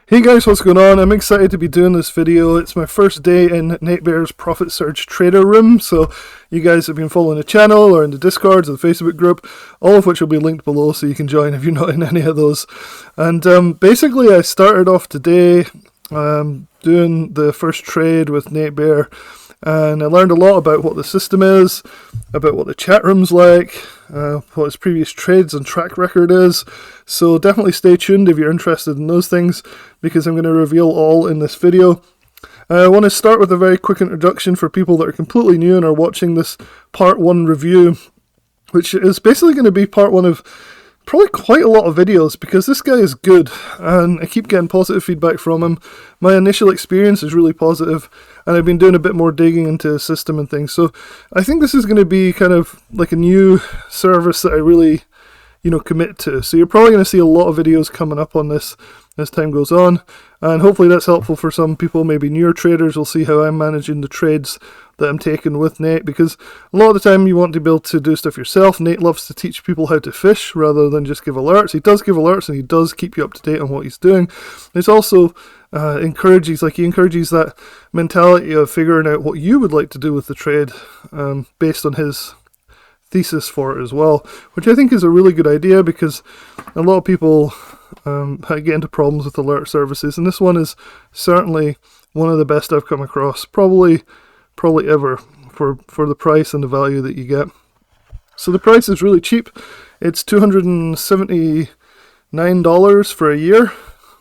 Hey guys, what's going on? I'm excited to be doing this video. It's my first day in Nate Bear's Profit Surge Trader Room, so you guys have been following the channel or in the Discords or the Facebook group, all of which will be linked below so you can join if you're not in any of those. And basically I started off today doing the first trade with Nate Bear, and I learned a lot about what the system is, about what the chat room's like, what his previous trades and track record is. So definitely stay tuned if you're interested in those things, because I'm going to reveal all in this video. I want to start with a very quick introduction for people that are completely new and are watching this part 1 review, which is basically going to be part 1 of probably quite a lot of videos, because this guy is good and I keep getting positive feedback from him. My initial experience is really positive, and I've been doing a bit more digging into his system and things. So I think this is going to be kind of like a new service that I really, commit to. So you're probably going to see a lot of videos coming up on this as time goes on, and hopefully that's helpful for some people, maybe newer traders. Will see how I'm managing the trades that I'm taking with Nate, because a lot of the time you want to be able to do stuff yourself. Nate loves to teach people how to fish rather than just give alerts. He does give alerts and he does keep you up to date on what he's doing. It's also encourages that mentality of figuring out what you would like to do with the trade based on his thesis for it as well, which I think is a really good idea, because a lot of people get into problems with alert services, and this one is certainly one of the best I've come across, probably ever, for the price and the value that you get. So the price is really cheap. It's $279 for a year,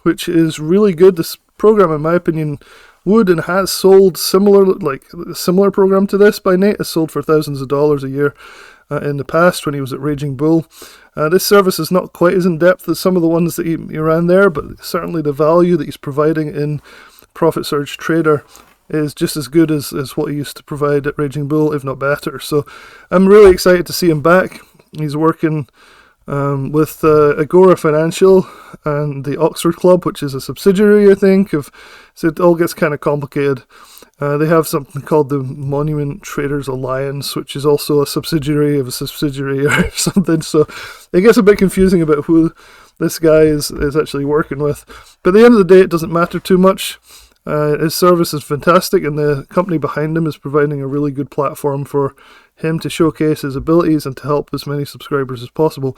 which is really good. This program, in my opinion, would and has sold a similar program to this by Nate has sold for thousands of dollars a year in the past when he was at Raging Bull. This service is not quite as in depth as some of the ones that he ran there, but certainly the value that he's providing in Profit Surge Trader is just as good as what he used to provide at Raging Bull, if not better. So I'm really excited to see him back. He's working with Agora Financial and the Oxford Club, which is a subsidiary, I think, so it all gets kind of complicated. They have something called the Monument Traders Alliance, which is also a subsidiary of a subsidiary or something, so it gets a bit confusing about who this guy is actually working with. But at the end of the day, it doesn't matter too much. His service is fantastic, and the company behind him is providing a really good platform for him to showcase his abilities and to help as many subscribers as possible.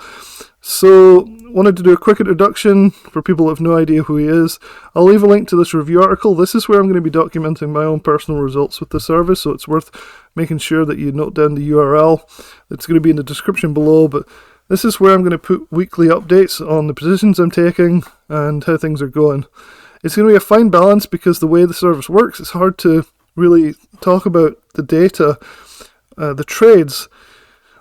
So, wanted to do a quick introduction for people who have no idea who he is. I'll leave a link to this review article. This is where I'm going to be documenting my own personal results with the service, so it's worth making sure that you note down the URL. It's going to be in the description below, but this is where I'm going to put weekly updates on the positions I'm taking and how things are going. It's going to be a fine balance, because the way the service works, it's hard to really talk about the data, the trades,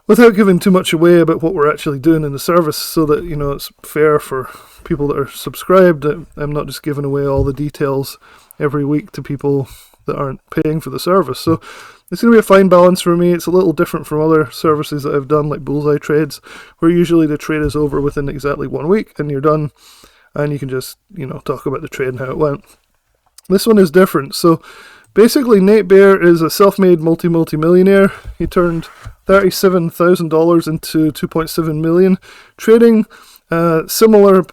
without giving too much away about what we're actually doing in the service, so that it's fair for people that are subscribed. I'm not just giving away all the details every week to people that aren't paying for the service. So it's going to be a fine balance for me. It's a little different from other services that I've done, like Bullseye Trades, where usually the trade is over within exactly 1 week and you're done, and you can just talk about the trade and how it went. This one is different. So basically, Nate Bear is a self-made multi-millionaire. He turned $37,000 into $2.7 million, trading a similar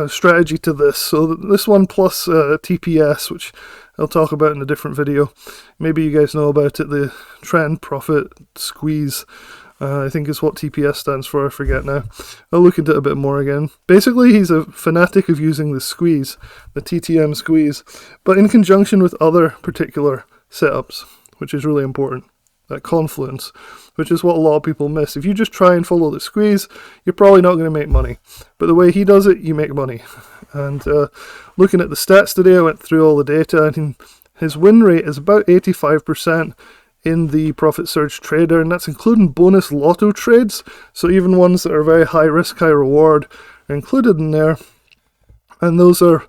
strategy to this. So this one plus TPS, which I'll talk about in a different video. Maybe you guys know about it, the Trend Profit Squeeze. I think is what TPS stands for, I forget now. I'll look into it a bit more again. Basically, he's a fanatic of using the squeeze, the TTM squeeze, but in conjunction with other particular setups, which is really important. That confluence, which is what a lot of people miss. If you just try and follow the squeeze, you're probably not going to make money. But the way he does it, you make money. And looking at the stats today, I went through all the data, and his win rate is about 85%. In the Profit Surge Trader, and that's including bonus lotto trades, so even ones that are very high risk, high reward are included in there, and those are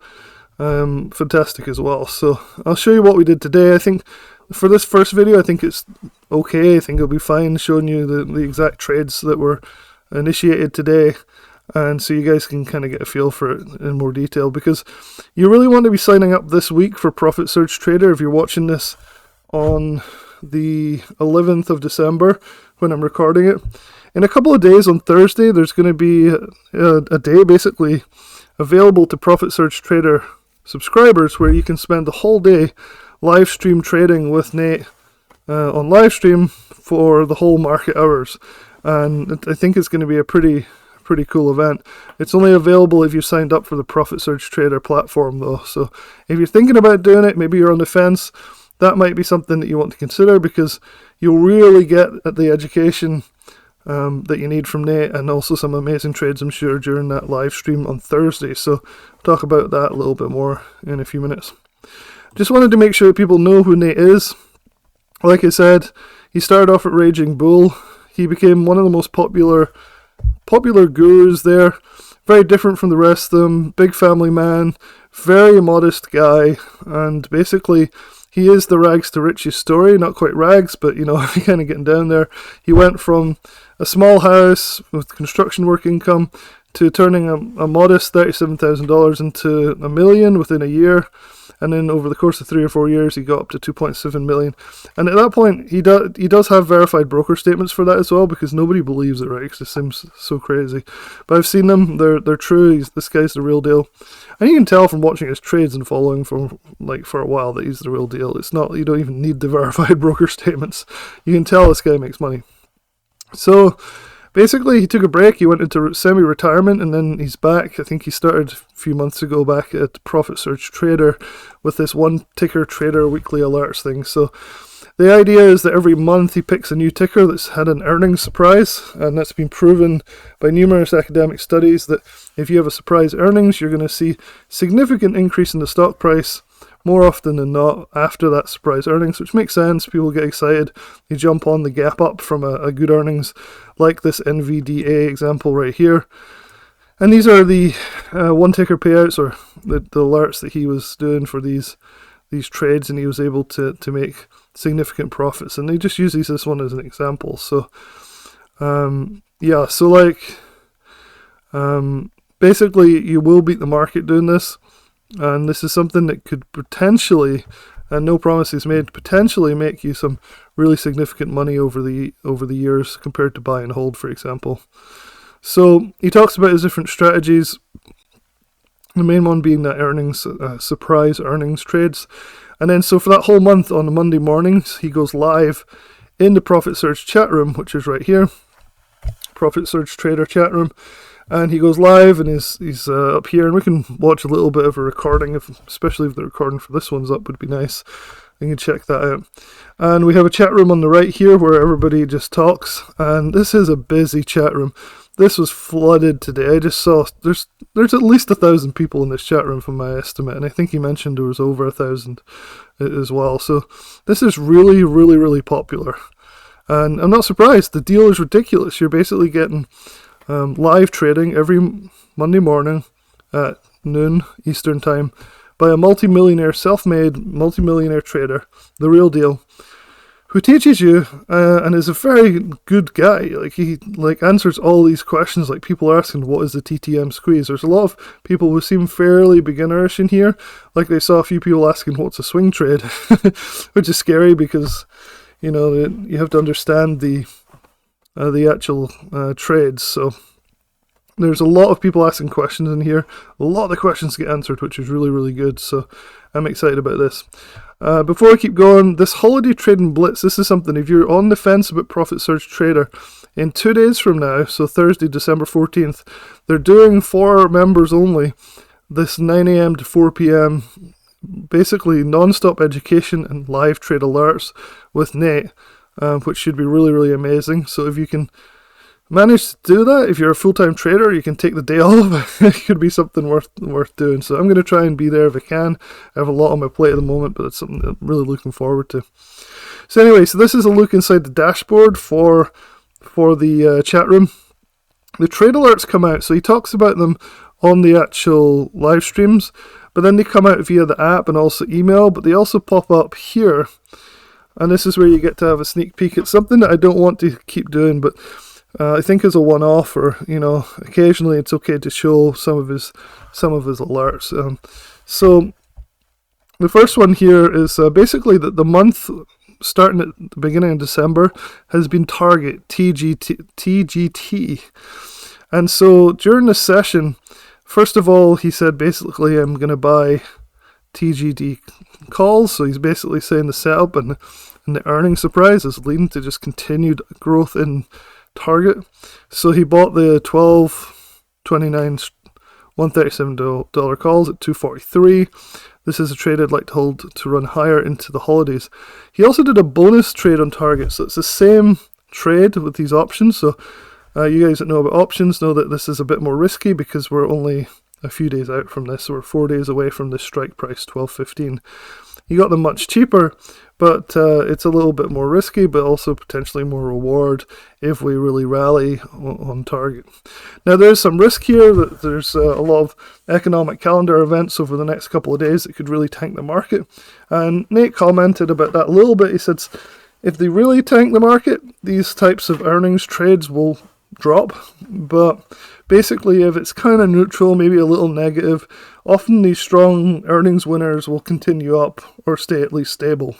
fantastic as well. So I'll show you what we did today. I think for this first video, I think it's okay. I think it'll be fine showing you the exact trades that were initiated today, and so you guys can kind of get a feel for it in more detail, because you really want to be signing up this week for Profit Surge Trader if you're watching this on the 11th of December when I'm recording it. In a couple of days on Thursday, there's going to be a day basically available to Profit Surge Trader subscribers, where you can spend the whole day live stream trading with Nate on live stream for the whole market hours. And I think it's going to be a pretty cool event. It's only available if you signed up for the Profit Surge Trader platform though. So if you're thinking about doing it, maybe you're on the fence, that might be something that you want to consider, because you'll really get the education that you need from Nate, and also some amazing trades, I'm sure, during that live stream on Thursday. So I'll talk about that a little bit more in a few minutes. Just wanted to make sure people know who Nate is. Like I said, he started off at Raging Bull. He became one of the most popular gurus there. Very different from the rest of them. Big family man, very modest guy, and basically he is the rags to riches story. Not quite rags, but kind of getting down there. He went from a small house with construction work income to turning a modest $37,000 into $1 million within a year. And then over the course of 3 or 4 years, he got up to 2.7 million. And at that point, he does have verified broker statements for that as well, because nobody believes it, right? Because it seems so crazy. But I've seen them; they're true. This guy's the real deal, and you can tell from watching his trades and following for a while that he's the real deal. It's not, you don't even need the verified broker statements. You can tell this guy makes money. So basically, he took a break. He went into semi-retirement, and then he's back. I think he started a few months ago back at Profit Surge Trader with this one ticker trader weekly alerts thing. So the idea is that every month he picks a new ticker that's had an earnings surprise, and that's been proven by numerous academic studies that if you have a surprise earnings, you're going to see significant increase in the stock price more often than not after that surprise earnings, which makes sense. People get excited. They jump on the gap up from a good earnings, like this NVDA example right here. And these are the one ticker payouts, or the alerts that he was doing for these trades, and he was able to make significant profits. And he just uses this one as an example. So basically you will beat the market doing this. And this is something that could potentially, and no promises made, potentially make you some really significant money over the years compared to buy and hold, for example. So he talks about his different strategies. The main one being that earnings, surprise earnings trades. And then so for that whole month on the Monday mornings, he goes live in the Profit Surge chat room, which is right here, Profit Surge Trader chat room. And he goes live, and he's up here, and we can watch a little bit of a recording, especially if the recording for this one's up, would be nice. You can check that out. And we have a chat room on the right here where everybody just talks, and this is a busy chat room. This was flooded today. I just saw there's at least 1,000 people in this chat room from my estimate, and I think he mentioned there was over 1,000 as well. So this is really, really, really popular, and I'm not surprised. The deal is ridiculous. You're basically getting live trading every Monday morning at noon Eastern time by a self-made multi-millionaire trader, the real deal, who teaches you and is a very good guy. He answers all these questions. Like, people are asking, what is the TTM squeeze? There's a lot of people who seem fairly beginnerish in here. Like, they saw a few people asking, what's a swing trade? Which is scary, because you have to understand the actual trades. So there's a lot of people asking questions in here. A lot of the questions get answered, which is really, really good. So I'm excited about this. Before I keep going, this holiday trading blitz, this is something, if you're on the fence about Profit Surge Trader, in 2 days from now, so Thursday, December 14th, they're doing for members only this 9 a.m. to 4 p.m. basically non-stop education and live trade alerts with Nate. Which should be really, really amazing. So if you can manage to do that, if you're a full-time trader, you can take the day off. It could be something worth doing. So I'm going to try and be there if I can. I have a lot on my plate at the moment, but it's something that I'm really looking forward to. So anyway, so this is a look inside the dashboard for the chat room. The trade alerts come out, so he talks about them on the actual live streams, but then they come out via the app and also email, but they also pop up here. And this is where you get to have a sneak peek. It's something that I don't want to keep doing, but I think as a one-off, or occasionally it's okay to show some of his alerts. So the first one here is basically that the month starting at the beginning of December has been target TGT, and so during this session, First of all, he said basically I'm going to buy TGD calls, so he's basically saying the setup and the earnings surprise is leading to just continued growth in target. So he bought the 12, 29, $137 calls at 243. This is a trade I'd like to hold to run higher into the holidays. He also did a bonus trade on target, so it's the same trade with these options. So you guys that know about options know that this is a bit more risky because we're only a few days out from this. So we're 4 days away from the strike price, 12.15. You got them much cheaper, but it's a little bit more risky, but also potentially more reward if we really rally on target. Now there's some risk here that there's a lot of economic calendar events over the next couple of days that could really tank the market. And Nate commented about that a little bit. He said, if they really tank the market, these types of earnings trades will drop, but basically if it's kind of neutral, maybe a little negative, often these strong earnings winners will continue up or stay at least stable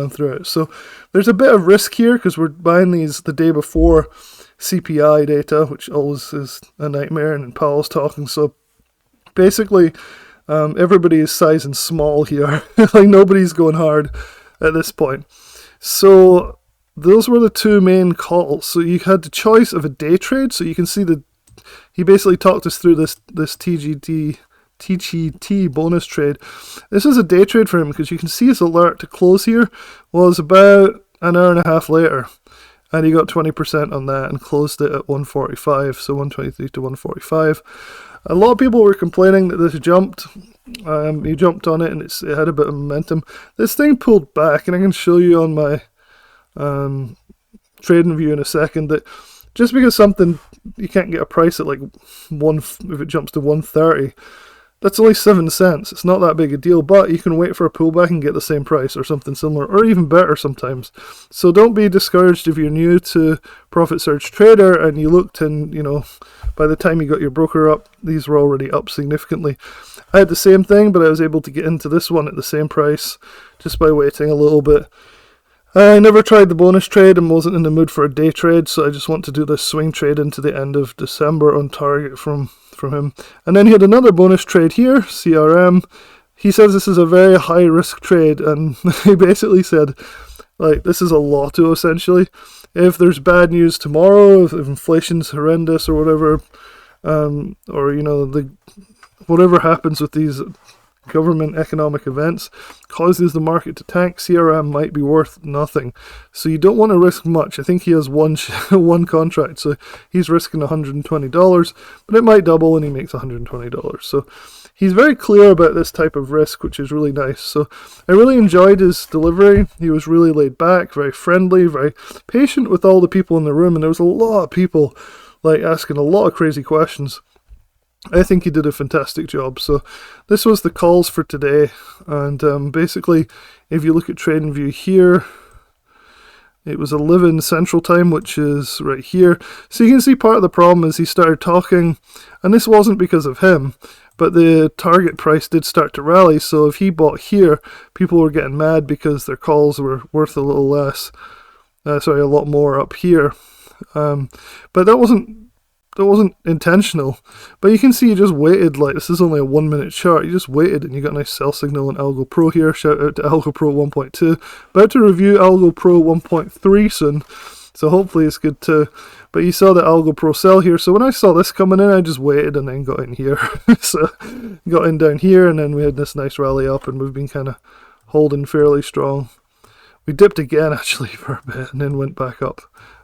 throughout. So there's a bit of risk here because we're buying these the day before CPI data, which always is a nightmare, and Powell's talking. So basically everybody is sizing small here. Like nobody's going hard at this point. So those were the two main calls. So you had the choice of a day trade. So you can see he basically talked us through this TGT bonus trade. This is a day trade for him because you can see his alert to close here was about an hour and a half later. And he got 20% on that and closed it at 145, so 123 to 145. A lot of people were complaining that this jumped. He jumped on it and it had a bit of momentum. This thing pulled back, and I can show you on my trading view in a second that just because something you can't get a price at like if it jumps to 130, that's only 7 cents. It's not that big a deal, but you can wait for a pullback and get the same price or something similar, or even better sometimes. So don't be discouraged if you're new to Profit Surge Trader and you looked and, by the time you got your broker up, these were already up significantly. I had the same thing, but I was able to get into this one at the same price just by waiting a little bit. I never tried the bonus trade and wasn't in the mood for a day trade, so I just want to do this swing trade into the end of December on target from him. And then he had another bonus trade here, CRM. He says this is a very high risk trade, and he basically said, like, this is a lotto essentially. If there's bad news tomorrow, if inflation's horrendous or whatever, whatever happens with these government economic events causes the market to tank, CRM might be worth nothing. So you don't want to risk much. I think he has one contract, so he's risking $120, but it might double and he makes $120. So he's very clear about this type of risk, which is really nice. So I really enjoyed his delivery. He was really laid back, very friendly, very patient with all the people in the room, and there was a lot of people asking a lot of crazy questions. I think he did a fantastic job. So this was the calls for today, and basically if you look at TradingView here, it was 11 Central Time, which is right here. So you can see part of the problem is he started talking, and this wasn't because of him, but the target price did start to rally. So if he bought here, people were getting mad because their calls were worth a little less, a lot more up here. But that wasn't intentional, but you can see you just waited. This is only a 1 minute chart. You just waited and you got a nice sell signal in Algo Pro here. Shout out to Algo Pro 1.2. About to review Algo Pro 1.3 soon, so hopefully it's good too. But you saw the Algo Pro sell here, so when I saw this coming in, I just waited and then got in here. So got in down here, and then we had this nice rally up, and we've been kind of holding fairly strong. We dipped again actually for a bit and then went back up,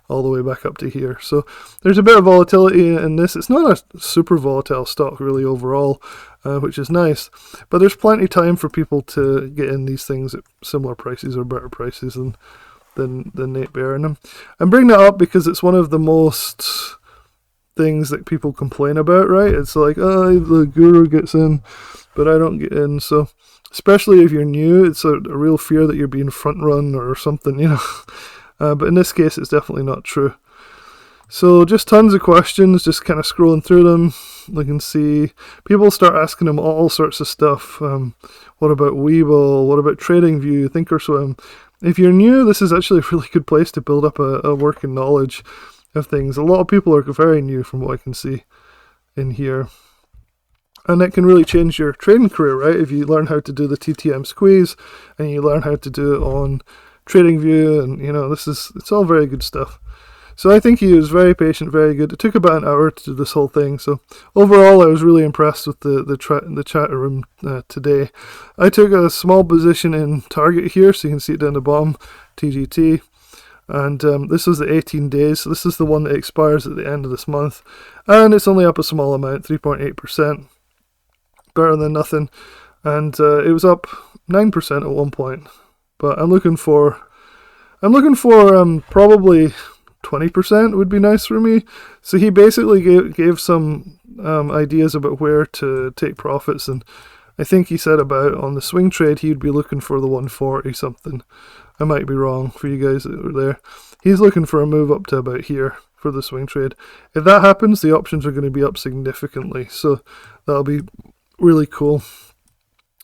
all the way back up to here. So there's a bit of volatility in this. It's not a super volatile stock really overall, which is nice, but there's plenty of time for people to get in these things at similar prices or better prices than Nate Bear in them. I'm bringing that up because it's one of the most things that people complain about, right? It's like, the guru gets in, but I don't get in. So especially if you're new, it's a real fear that you're being front run or something, but in this case, it's definitely not true. So just tons of questions, just kind of scrolling through them. You can see people start asking him all sorts of stuff. What about Webull? What about TradingView? Thinkorswim? If you're new, this is actually a really good place to build up a working knowledge of things. A lot of people are very new from what I can see in here. And it can really change your trading career, right? If you learn how to do the TTM squeeze and you learn how to do it on TradingView, and it's all very good stuff. So I think he was very patient, very good. It took about an hour to do this whole thing. So overall, I was really impressed with the chat room today. I took a small position in Target here, so you can see it down the bottom, TGT. And this was the 18 days, so this is the one that expires at the end of this month. And it's only up a small amount, 3.8%. Better than nothing. And it was up 9% at one point. But I'm looking for probably 20% would be nice for me. So he basically gave some ideas about where to take profits, and I think he said about on the swing trade he'd be looking for the 140 something. I might be wrong for you guys that were there. He's looking for a move up to about here for the swing trade. If that happens, the options are going to be up significantly, so that'll be really cool.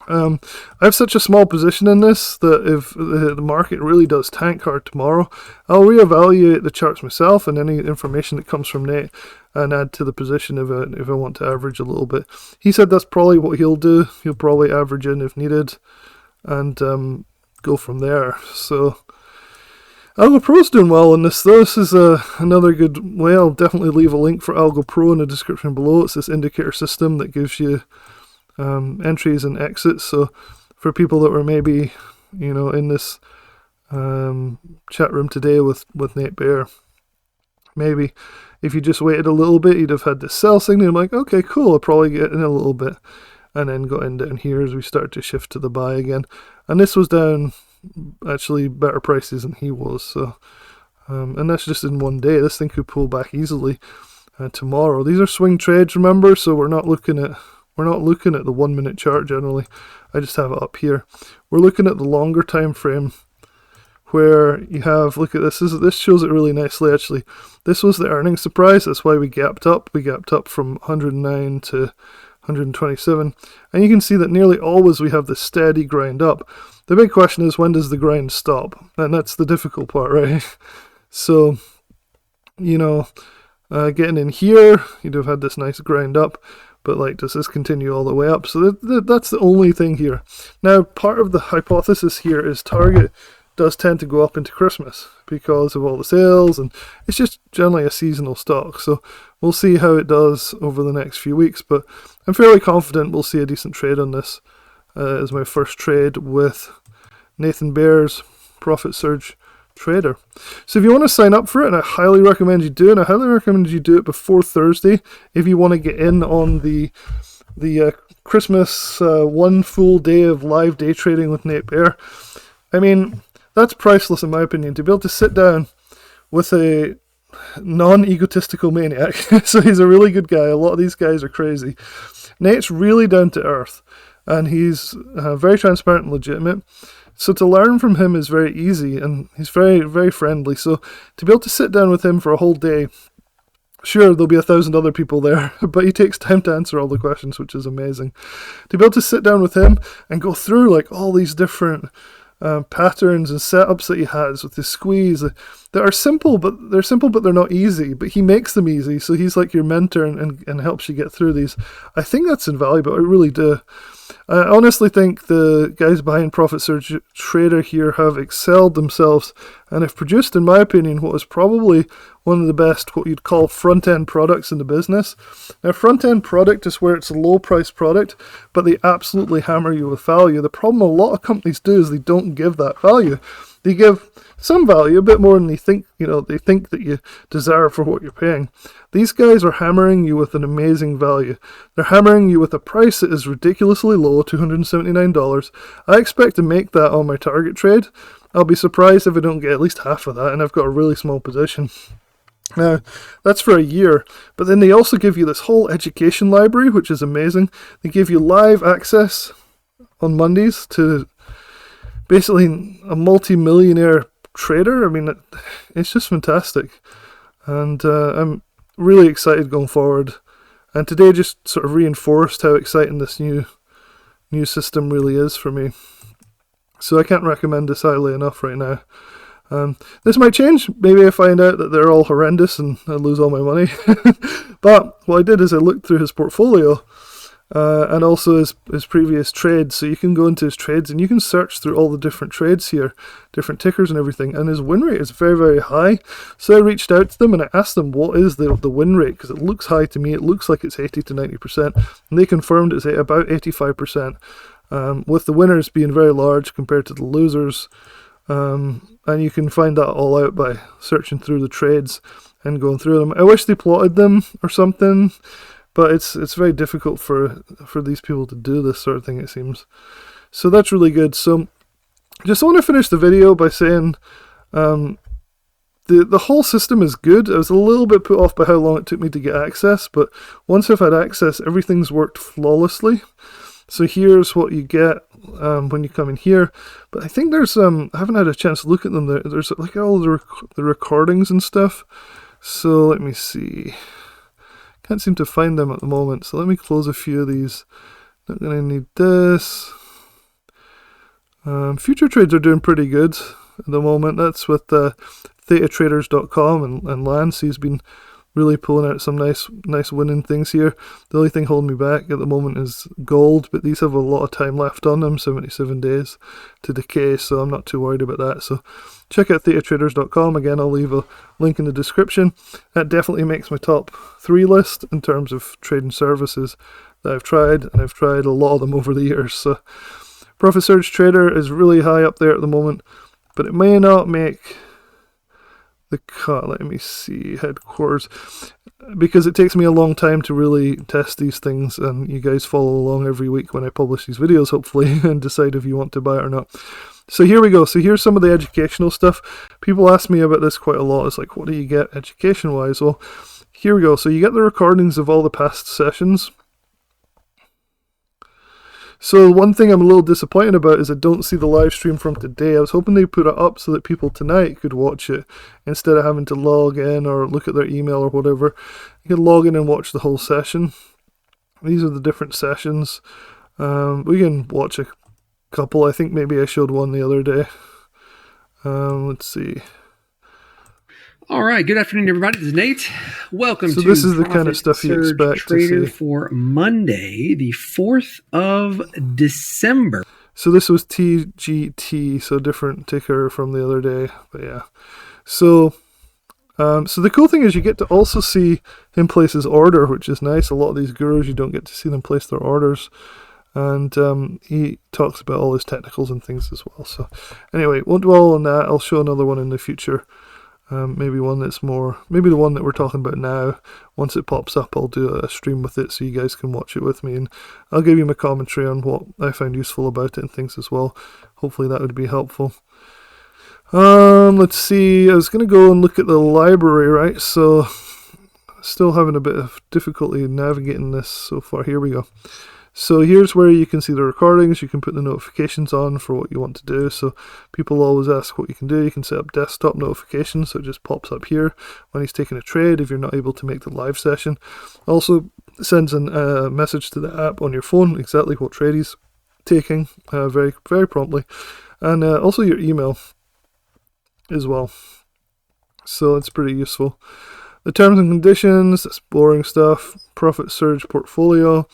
I have such a small position in this that if the market really does tank hard tomorrow, I'll reevaluate the charts myself and any information that comes from Nate and add to the position if I want to average a little bit. He said that's probably what he'll do. He'll probably average in if needed and go from there. So Algo Pro's doing well in this though. This is another good way. I'll definitely leave a link for Algo Pro in the description below. It's this indicator system that gives you entries and exits. So for people that were maybe in this chat room today with Nate Bear, maybe if you just waited a little bit, you'd have had this sell signal. I'm like, okay, cool, I'll probably get in a little bit, and then got in down here as we start to shift to the buy again. And this was down actually better prices than he was. So and that's just in one day. This thing could pull back easily tomorrow. These are swing trades, remember, so we're not looking at the 1 minute chart generally. I just have it up here. We're looking at the longer time frame where you have, look at this. This shows it really nicely actually. This was the earnings surprise. That's why we gapped up. We gapped up from 109 to 127. And you can see that nearly always we have this steady grind up. The big question is, when does the grind stop? And that's the difficult part, right? So, getting in here, you'd have had this nice grind up. But does this continue all the way up? So that's the only thing here. Now, part of the hypothesis here is Target does tend to go up into Christmas because of all the sales, and it's just generally a seasonal stock. So we'll see how it does over the next few weeks. But I'm fairly confident we'll see a decent trade on this as my first trade with Nathan Bear's Profit Surge Trader. So if you want to sign up for it, and I highly recommend you do, and I highly recommend you do it before Thursday if you want to get in on the Christmas one full day of live day trading with Nate Bear. I mean, that's priceless in my opinion, to be able to sit down with a non-egotistical maniac. So he's a really good guy. A lot of these guys are crazy. Nate's really down to earth, and he's very transparent and legitimate. So to learn from him is very easy, and he's very, very friendly. So to be able to sit down with him for a whole day, sure, there'll be 1,000 other people there, but he takes time to answer all the questions, which is amazing. To be able to sit down with him and go through all these different patterns and setups that he has with his squeeze that are simple, but they're not easy. But he makes them easy, so he's like your mentor and helps you get through these. I think that's invaluable. I really do. I honestly think the guys behind Profit Surge Trader here have excelled themselves and have produced, in my opinion, what is probably one of the best, what you'd call front-end products in the business. Now, front-end product is where it's a low-price product, but they absolutely hammer you with value. The problem a lot of companies do is they don't give that value. They give some value, a bit more than they think that you deserve for what you're paying. These guys are hammering you with an amazing value. They're hammering you with a price that is ridiculously low, $279. I expect to make that on my target trade. I'll be surprised if I don't get at least half of that, and I've got a really small position. Now, that's for a year, but then they also give you this whole education library, which is amazing. They give you live access on Mondays to basically a multi-millionaire trader. I mean, it's just fantastic, and I'm really excited going forward. And today just sort of reinforced how exciting this new system really is for me. So I can't recommend this highly enough right now. This might change. Maybe I find out that they're all horrendous and I lose all my money. But what I did is I looked through his portfolio, and also his previous trades. So you can go into his trades and you can search through all the different trades here, different tickers and everything, and his win rate is very, very high. So I reached out to them and I asked them what is the win rate, because it looks high to me. It looks like it's 80 to 90%, and they confirmed it's about 85%, with the winners being very large compared to the losers. And you can find that all out by searching through the trades and going through them. I wish they plotted them or something, but it's very difficult for these people to do this sort of thing, it seems. So that's really good. So just want to finish the video by saying the whole system is good. I was a little bit put off by how long it took me to get access, but once I've had access, everything's worked flawlessly. So here's what you get when you come in here. But I think there's I haven't had a chance to look at them. There's like all the recordings and stuff. So let me see. Can't seem to find them at the moment. So let me close a few of these. Not gonna need this. Future trades are doing pretty good at the moment. That's with thetatraders.com, and Lance, he's been really pulling out some nice winning things here. The only thing holding me back at the moment is gold, but these have a lot of time left on them, 77 days to decay, so I'm not too worried about that. So check out thetatraders.com. Again, I'll leave a link in the description. That definitely makes my top 3 list in terms of trading services that I've tried, and I've tried a lot of them over the years. So Profit Surge Trader is really high up there at the moment, but it may not make the cut. Let me see, headquarters, because it takes me a long time to really test these things, and you guys follow along every week when I publish these videos, hopefully, and decide if you want to buy it or not. So here we go. So here's some of the educational stuff. People ask me about this quite a lot. It's like, what do you get education wise? Well, here we go. So you get the recordings of all the past sessions. So one thing I'm a little disappointed about is I don't see the live stream from today. I was hoping they put it up so that people tonight could watch it instead of having to log in or look at their email or whatever. You can log in and watch the whole session. These are the different sessions. We can watch a couple. I think maybe I showed one the other day. Let's see. All right, good afternoon, everybody. This is Nate. Welcome to this is the kind of stuff you expect Trader to see for Monday, the 4th of December. So this was TGT, so different ticker from the other day, but yeah. So the cool thing is you get to also see him place his order, which is nice. A lot of these gurus, you don't get to see them place their orders. And he talks about all his technicals and things as well. So anyway, won't dwell on that. I'll show another one in the future. Maybe one that's more, maybe the one that we're talking about now. Once it pops up, I'll do a stream with it so you guys can watch it with me, and I'll give you my commentary on what I found useful about it and things as well. Hopefully that would be helpful. Let's see, I was going to go and look at the library, right? So still having a bit of difficulty navigating this so far. Here we go. So here's where you can see the recordings. You can put the notifications on for what you want to do. So people always ask what you can do. You can set up desktop notifications, so it just pops up here when he's taking a trade if you're not able to make the live session. Also sends a message to the app on your phone, exactly what trade he's taking, very, very promptly. And also your email as well. So it's pretty useful. The terms and conditions, that's boring stuff. Profit Surge portfolio.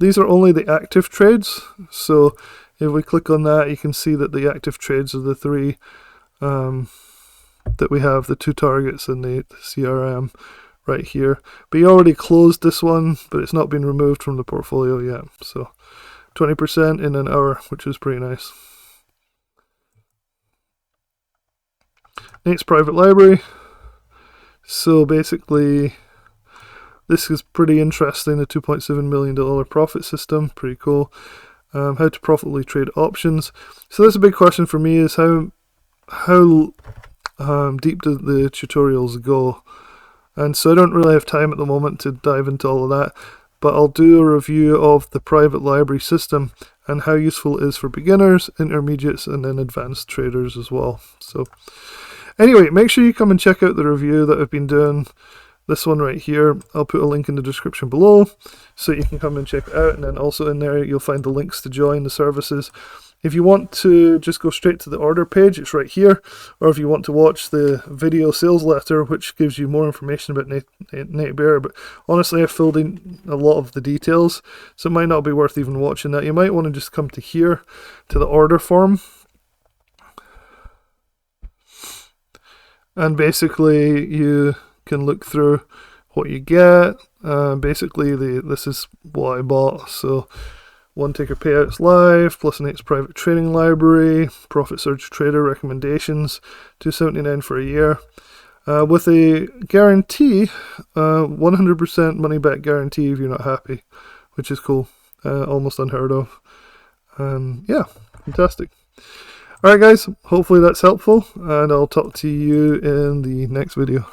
These are only the active trades, so if we click on that, you can see that the active trades are the 3 that we have, the 2 targets and the CRM right here. But you already closed this one, but it's not been removed from the portfolio yet. So 20% in an hour, which is pretty nice. Nate's private library. So basically, this is pretty interesting, the $2.7 million profit system, pretty cool. How to profitably trade options. So that's a big question for me, is how deep do the tutorials go? And so I don't really have time at the moment to dive into all of that, but I'll do a review of the private library system and how useful it is for beginners, intermediates, and then advanced traders as well. So anyway, make sure you come and check out the review that I've been doing. This one right here, I'll put a link in the description below so you can come and check it out, and then also in there you'll find the links to join the services If you want to just go straight to the order page, it's right here. Or if you want to watch the video sales letter, which gives you more information about Native Bearer. But honestly, I've filled in a lot of the details, so it might not be worth even watching that. You might want to just come to here, to the order form. And basically, you can look through what you get. Basically, this is what I bought. So, 1 ticker payouts live, plus Nate's private trading library, profit surge trader recommendations, $2.79 for a year. With a guarantee, 100% money back guarantee if you're not happy, which is cool. Almost unheard of. Yeah, fantastic. Alright guys, hopefully that's helpful, and I'll talk to you in the next video.